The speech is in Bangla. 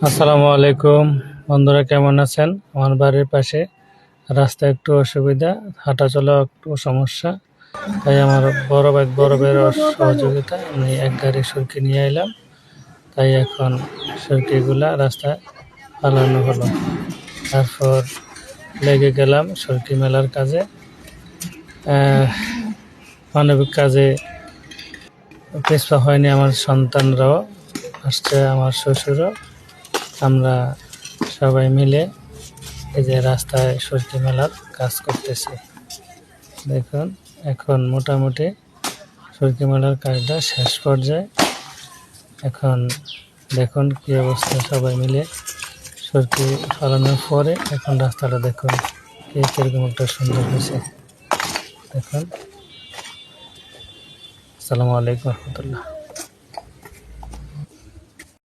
আসসালামু আলাইকুম বন্ধুরা, কেমন আছেন? আমার বাড়ির পাশে রাস্তা একটু অসুবিধা, হাঁটা চলা একটু সমস্যা, তাই আমার বড় ভাইয়ের সহযোগিতা আমি এক গাড়ি সরকি নিয়ে এলাম। তাই এখন সরকিগুলা রাস্তায় ফালানো হলো। তারপর লেগে গেলাম সরকি মেলার কাজে, মানবিক কাজে পিছপা হয়নি। আমার সন্তানরাও আসছে, আমার শ্বশুরও। আমরা সবাই মিলে এই যে রাস্তায় সরকি মেলার কাজ করতেছি। দেখুন, এখন মোটামুটি সরকি মেলার কাজটা শেষ পর্যায়ে। এখন দেখুন কি অবস্থা, সবাই মিলে সরকি ফালানোর পরে এখন রাস্তাটা দেখুন কিরকম একটা সুন্দর হয়েছে। দেখুন। আসসালামু আলাইকুম রহমতুল্লাহ।